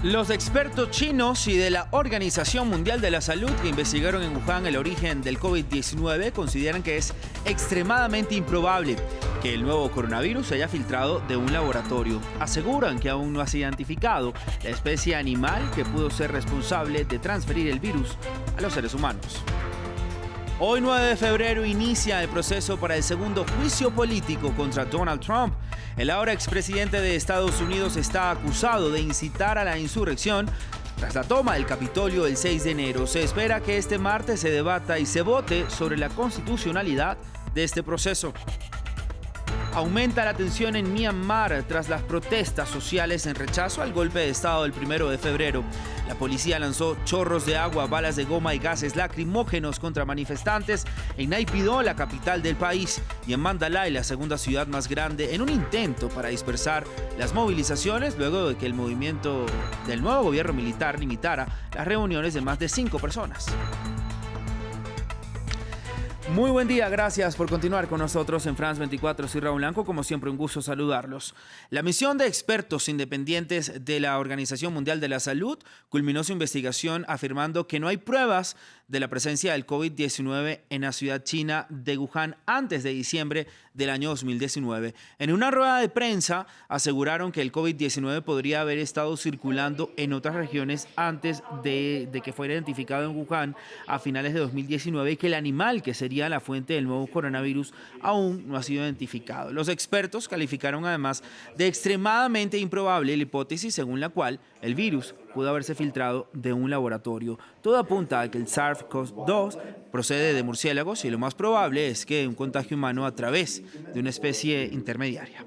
Los expertos chinos y de la Organización Mundial de la Salud que investigaron en Wuhan el origen del COVID-19 consideran que es extremadamente improbable que el nuevo coronavirus se haya filtrado de un laboratorio. Aseguran que aún no se ha identificado la especie animal que pudo ser responsable de transferir el virus a los seres humanos. Hoy, 9 de febrero, inicia el proceso para el segundo juicio político contra Donald Trump. El ahora expresidente de Estados Unidos está acusado de incitar a la insurrección tras la toma del Capitolio el 6 de enero. Se espera que este martes se debata y se vote sobre la constitucionalidad de este proceso. Aumenta la tensión en Myanmar tras las protestas sociales en rechazo al golpe de Estado del 1 de febrero. La policía lanzó chorros de agua, balas de goma y gases lacrimógenos contra manifestantes en Naypyidaw, la capital del país, y en Mandalay, la segunda ciudad más grande, en un intento para dispersar las movilizaciones luego de que el movimiento del nuevo gobierno militar limitara las reuniones de más de 5 personas. Muy buen día, gracias por continuar con nosotros en France 24. Soy Raúl Blanco, como siempre un gusto saludarlos. La misión de expertos independientes de la Organización Mundial de la Salud culminó su investigación afirmando que no hay pruebas de la presencia del COVID-19 en la ciudad china de Wuhan antes de diciembre del año 2019. En una rueda de prensa aseguraron que el COVID-19 podría haber estado circulando en otras regiones antes de que fuera identificado en Wuhan a finales de 2019 y que el animal que sería la fuente del nuevo coronavirus aún no ha sido identificado. Los expertos calificaron además de extremadamente improbable la hipótesis según la cual el virus pudo haberse filtrado de un laboratorio. Todo apunta a que el SARS-CoV-2 procede de murciélagos y lo más probable es que un contagio humano a través de una especie intermediaria.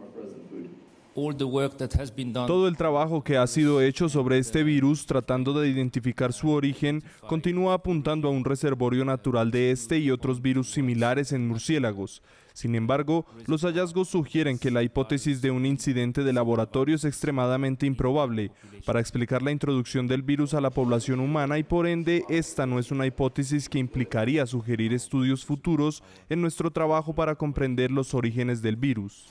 Todo el trabajo que ha sido hecho sobre este virus tratando de identificar su origen continúa apuntando a un reservorio natural de este y otros virus similares en murciélagos. Sin embargo, los hallazgos sugieren que la hipótesis de un incidente de laboratorio es extremadamente improbable para explicar la introducción del virus a la población humana y por ende esta no es una hipótesis que implicaría sugerir estudios futuros en nuestro trabajo para comprender los orígenes del virus.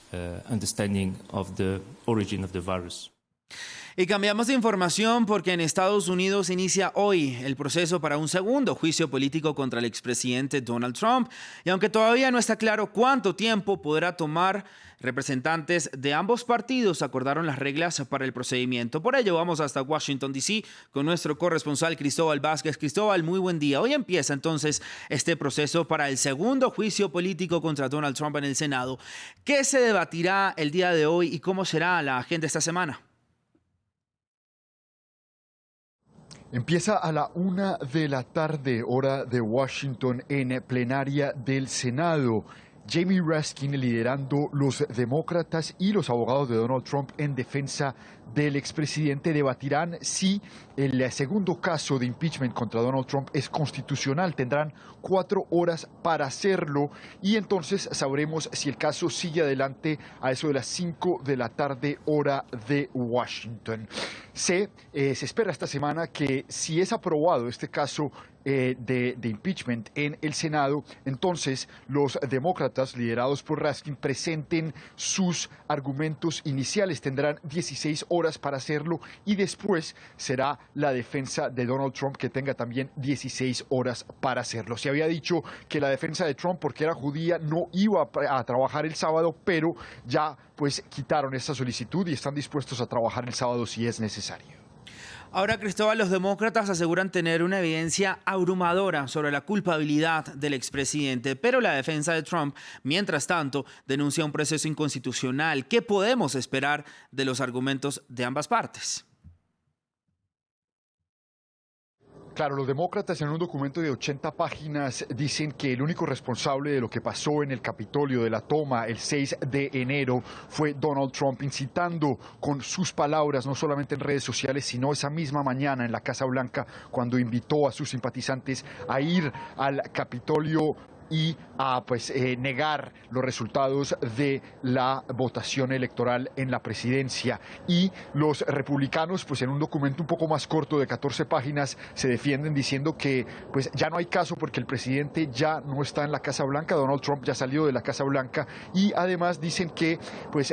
Y cambiamos de información porque en Estados Unidos inicia hoy el proceso para un segundo juicio político contra el expresidente Donald Trump. Y aunque todavía no está claro cuánto tiempo podrá tomar, representantes de ambos partidos acordaron las reglas para el procedimiento. Por ello vamos hasta Washington, D.C. con nuestro corresponsal Cristóbal Vázquez. Cristóbal, muy buen día. Hoy empieza entonces este proceso para el segundo juicio político contra Donald Trump en el Senado. ¿Qué se debatirá el día de hoy y cómo será la agenda esta semana? Empieza a la 1 de la tarde, hora de Washington, en plenaria del Senado. Jamie Raskin liderando los demócratas y los abogados de Donald Trump en defensa del expresidente debatirán si el segundo caso de impeachment contra Donald Trump es constitucional. Tendrán 4 horas para hacerlo y entonces sabremos si el caso sigue adelante a eso de las 5 de la tarde, hora de Washington. Se espera esta semana que si es aprobado este caso de impeachment en el Senado, entonces los demócratas liderados por Raskin presenten sus argumentos iniciales. Tendrán 16 horas para hacerlo y después será la defensa de Donald Trump que tenga también 16 horas para hacerlo. Se había dicho que la defensa de Trump, porque era judía, no iba a trabajar el sábado, pero ya pues quitaron esta solicitud y están dispuestos a trabajar el sábado si es necesario. Ahora, Cristóbal, los demócratas aseguran tener una evidencia abrumadora sobre la culpabilidad del expresidente, pero la defensa de Trump, mientras tanto, denuncia un proceso inconstitucional. ¿Qué podemos esperar de los argumentos de ambas partes? Claro, los demócratas en un documento de 80 páginas dicen que el único responsable de lo que pasó en el Capitolio de la toma el 6 de enero fue Donald Trump, incitando con sus palabras, no solamente en redes sociales, sino esa misma mañana en la Casa Blanca, cuando invitó a sus simpatizantes a ir al Capitolio y a negar los resultados de la votación electoral en la presidencia. Y los republicanos, en un documento un poco más corto de 14 páginas, se defienden diciendo que ya no hay caso porque el presidente ya no está en la Casa Blanca, Donald Trump ya salió de la Casa Blanca, y además dicen que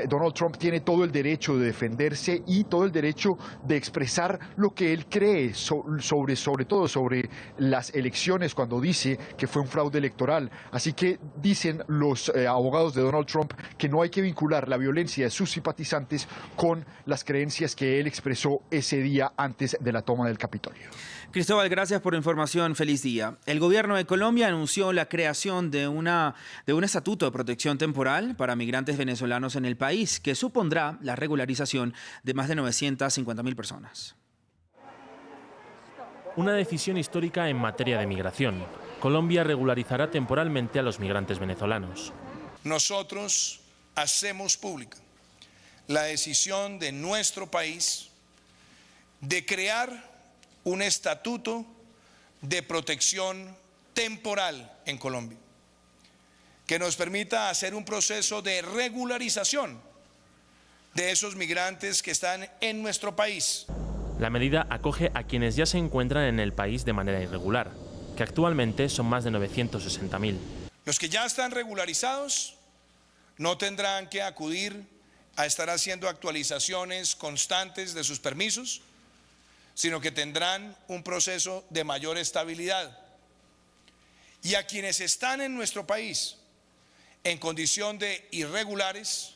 Donald Trump tiene todo el derecho de defenderse y todo el derecho de expresar lo que él cree sobre todo sobre las elecciones, cuando dice que fue un fraude electoral. Así que dicen los abogados de Donald Trump que no hay que vincular la violencia de sus simpatizantes con las creencias que él expresó ese día antes de la toma del Capitolio. Cristóbal, gracias por la información. Feliz día. El gobierno de Colombia anunció la creación de un estatuto de protección temporal para migrantes venezolanos en el país, que supondrá la regularización de más de 950.000 personas. Una decisión histórica en materia de migración. Colombia regularizará temporalmente a los migrantes venezolanos. Nosotros hacemos pública la decisión de nuestro país de crear un estatuto de protección temporal en Colombia, que nos permita hacer un proceso de regularización de esos migrantes que están en nuestro país. La medida acoge a quienes ya se encuentran en el país de manera irregular, que actualmente son más de 960.000. Los que ya están regularizados no tendrán que acudir a estar haciendo actualizaciones constantes de sus permisos, sino que tendrán un proceso de mayor estabilidad. Y a quienes están en nuestro país en condición de irregulares,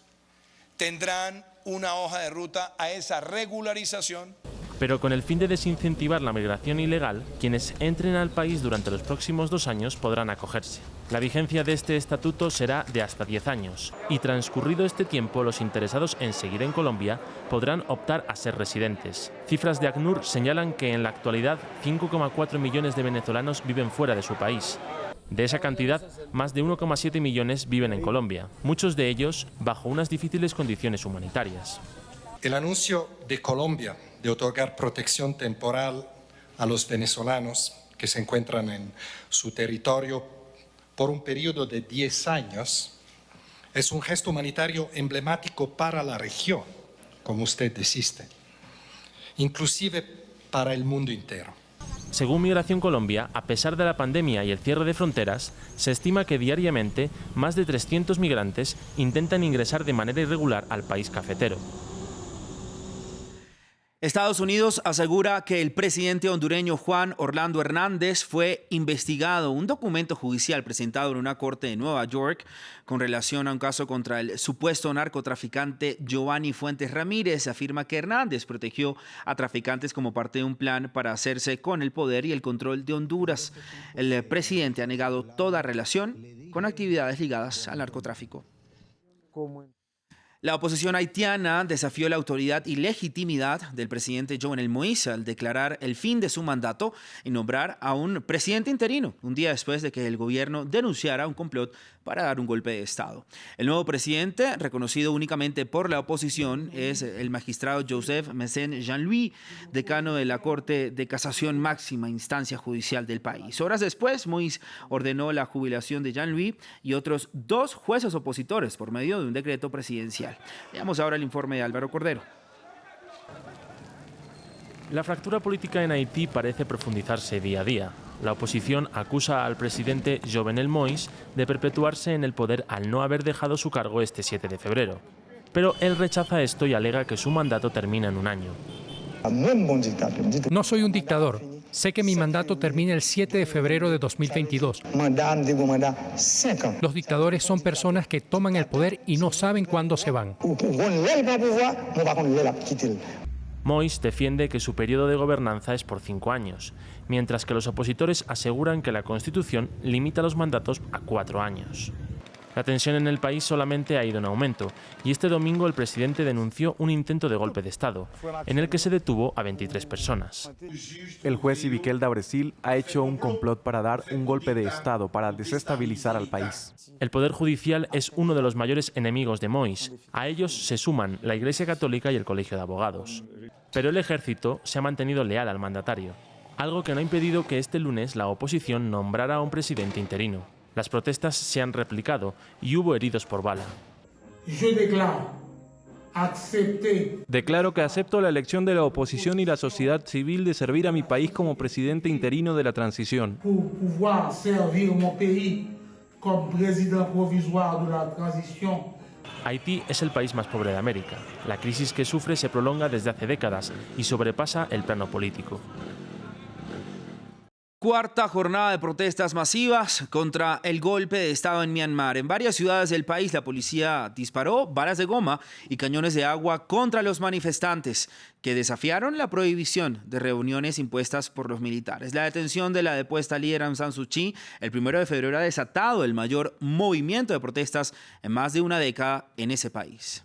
tendrán una hoja de ruta a esa regularización. Pero con el fin de desincentivar la migración ilegal, quienes entren al país durante los próximos 2 años podrán acogerse. La vigencia de este estatuto será de hasta 10 años y transcurrido este tiempo, los interesados en seguir en Colombia podrán optar a ser residentes. Cifras de ACNUR señalan que en la actualidad 5,4 millones de venezolanos viven fuera de su país. De esa cantidad, más de 1,7 millones viven en Colombia, muchos de ellos bajo unas difíciles condiciones humanitarias. El anuncio de Colombia de otorgar protección temporal a los venezolanos que se encuentran en su territorio por un periodo de 10 años es un gesto humanitario emblemático para la región, como usted insiste, inclusive para el mundo entero. Según Migración Colombia, a pesar de la pandemia y el cierre de fronteras, se estima que diariamente más de 300 migrantes intentan ingresar de manera irregular al país cafetero. Estados Unidos asegura que el presidente hondureño Juan Orlando Hernández fue investigado. Un documento judicial presentado en una corte de Nueva York con relación a un caso contra el supuesto narcotraficante Giovanni Fuentes Ramírez afirma que Hernández protegió a traficantes como parte de un plan para hacerse con el poder y el control de Honduras. El presidente ha negado toda relación con actividades ligadas al narcotráfico. La oposición haitiana desafió la autoridad y legitimidad del presidente Jovenel Moïse al declarar el fin de su mandato y nombrar a un presidente interino, un día después de que el gobierno denunciara un complot para dar un golpe de Estado. El nuevo presidente, reconocido únicamente por la oposición, es el magistrado Joseph Messen Jean-Louis, decano de la Corte de Casación Máxima Instancia Judicial del país. Horas después, Moïse ordenó la jubilación de Jean-Louis y otros 2 jueces opositores por medio de un decreto presidencial. Veamos ahora el informe de Álvaro Cordero. La fractura política en Haití parece profundizarse día a día. La oposición acusa al presidente Jovenel Moïse de perpetuarse en el poder al no haber dejado su cargo este 7 de febrero. Pero él rechaza esto y alega que su mandato termina en un año. No soy un dictador. Sé que mi mandato termina el 7 de febrero de 2022. Los dictadores son personas que toman el poder y no saben cuándo se van. Moïse defiende que su periodo de gobernanza es por 5 años, mientras que los opositores aseguran que la Constitución limita los mandatos a 4 años. La tensión en el país solamente ha ido en aumento y este domingo el presidente denunció un intento de golpe de Estado, en el que se detuvo a 23 personas. El juez Ibiquelda Brasil ha hecho un complot para dar un golpe de Estado para desestabilizar al país. El Poder Judicial es uno de los mayores enemigos de Moïse. A ellos se suman la Iglesia Católica y el Colegio de Abogados. Pero el ejército se ha mantenido leal al mandatario, algo que no ha impedido que este lunes la oposición nombrara a un presidente interino. Las protestas se han replicado y hubo heridos por bala. Declaro que acepto la elección de la oposición y la sociedad civil de servir a mi país como presidente interino de la transición. Haití es el país más pobre de América. La crisis que sufre se prolonga desde hace décadas y sobrepasa el plano político. Cuarta jornada de protestas masivas contra el golpe de Estado en Myanmar. En varias ciudades del país la policía disparó balas de goma y cañones de agua contra los manifestantes que desafiaron la prohibición de reuniones impuestas por los militares. La detención de la depuesta líder Aung San Suu Kyi el 1 de febrero ha desatado el mayor movimiento de protestas en más de una década en ese país.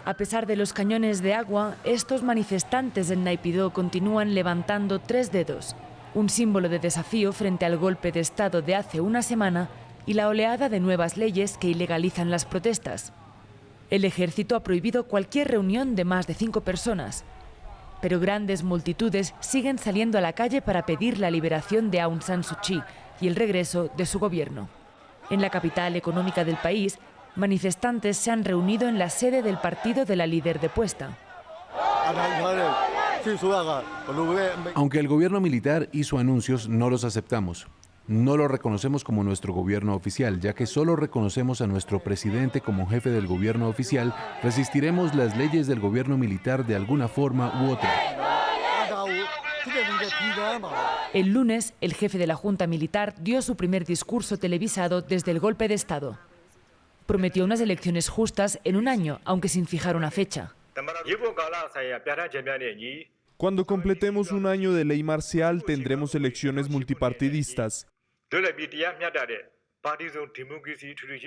A pesar de los cañones de agua, estos manifestantes en Naypyidaw continúan levantando 3 dedos, un símbolo de desafío frente al golpe de Estado de hace una semana y la oleada de nuevas leyes que ilegalizan las protestas. El ejército ha prohibido cualquier reunión de más de 5 personas, pero grandes multitudes siguen saliendo a la calle para pedir la liberación de Aung San Suu Kyi y el regreso de su gobierno. En la capital económica del país, manifestantes se han reunido en la sede del partido de la líder depuesta. Aunque el gobierno militar hizo anuncios, no los aceptamos. No lo reconocemos como nuestro gobierno oficial, ya que solo reconocemos a nuestro presidente como jefe del gobierno oficial. Resistiremos las leyes del gobierno militar de alguna forma u otra. El lunes, el jefe de la Junta Militar dio su primer discurso televisado desde el golpe de Estado. Prometió unas elecciones justas en un año, aunque sin fijar una fecha. Cuando completemos un año de ley marcial, tendremos elecciones multipartidistas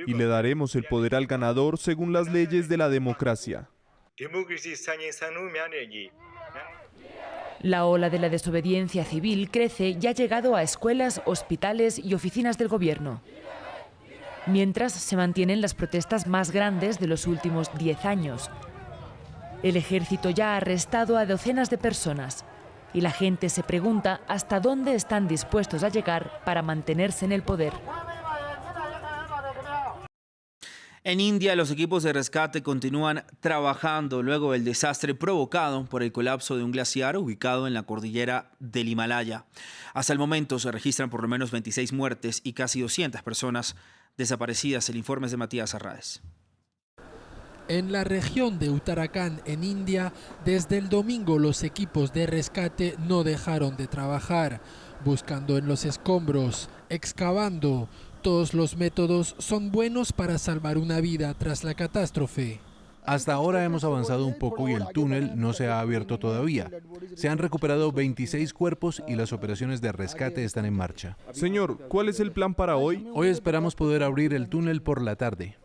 y le daremos el poder al ganador según las leyes de la democracia. La ola de la desobediencia civil crece y ha llegado a escuelas, hospitales y oficinas del gobierno. Mientras se mantienen las protestas más grandes de los últimos 10 años. El ejército ya ha arrestado a docenas de personas y la gente se pregunta hasta dónde están dispuestos a llegar para mantenerse en el poder. En India, los equipos de rescate continúan trabajando luego del desastre provocado por el colapso de un glaciar ubicado en la cordillera del Himalaya. Hasta el momento se registran por lo menos 26 muertes y casi 200 personas desaparecidas. El informe es de Matías Arraez. En la región de Uttarakhand, en India, desde el domingo los equipos de rescate no dejaron de trabajar, buscando en los escombros, excavando. Todos los métodos son buenos para salvar una vida tras la catástrofe. Hasta ahora hemos avanzado un poco y el túnel no se ha abierto todavía. Se han recuperado 26 cuerpos y las operaciones de rescate están en marcha. Señor, ¿cuál es el plan para hoy? Hoy esperamos poder abrir el túnel por la tarde.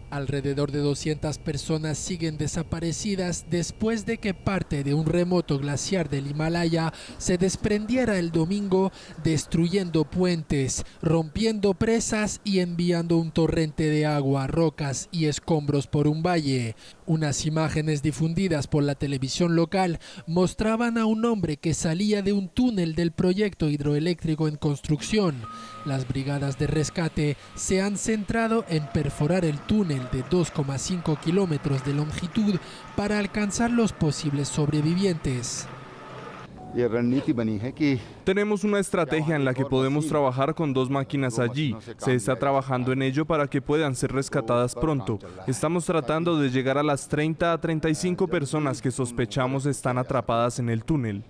Alrededor de 200 personas siguen desaparecidas después de que parte de un remoto glaciar del Himalaya se desprendiera el domingo, destruyendo puentes, rompiendo presas y enviando un torrente de agua, rocas y escombros por un valle. Unas imágenes difundidas por la televisión local mostraban a un hombre que salía de un túnel del proyecto hidroeléctrico en construcción. Las brigadas de rescate se han centrado en perforar el túnel de 2,5 kilómetros de longitud para alcanzar los posibles sobrevivientes. Tenemos una estrategia en la que podemos trabajar con 2 máquinas allí. Se está trabajando en ello para que puedan ser rescatadas pronto. Estamos tratando de llegar a las 30 a 35 personas que sospechamos están atrapadas en el túnel.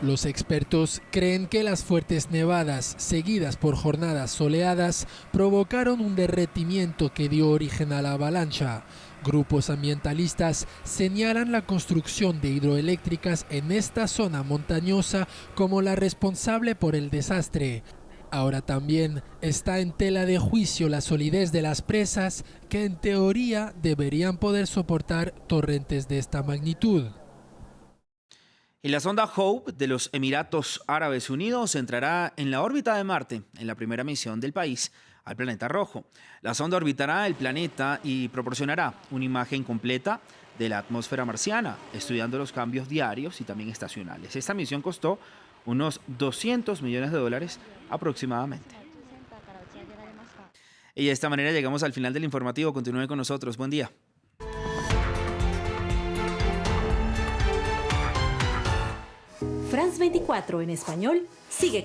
Los expertos creen que las fuertes nevadas, seguidas por jornadas soleadas, provocaron un derretimiento que dio origen a la avalancha. Grupos ambientalistas señalan la construcción de hidroeléctricas en esta zona montañosa como la responsable por el desastre. Ahora también está en tela de juicio la solidez de las presas, que en teoría deberían poder soportar torrentes de esta magnitud. Y la sonda Hope de los Emiratos Árabes Unidos entrará en la órbita de Marte en la primera misión del país al planeta rojo. La sonda orbitará el planeta y proporcionará una imagen completa de la atmósfera marciana, estudiando los cambios diarios y también estacionales. Esta misión costó unos $200 millones aproximadamente. Y de esta manera llegamos al final del informativo. Continúe con nosotros. Buen día. France 24 en español sigue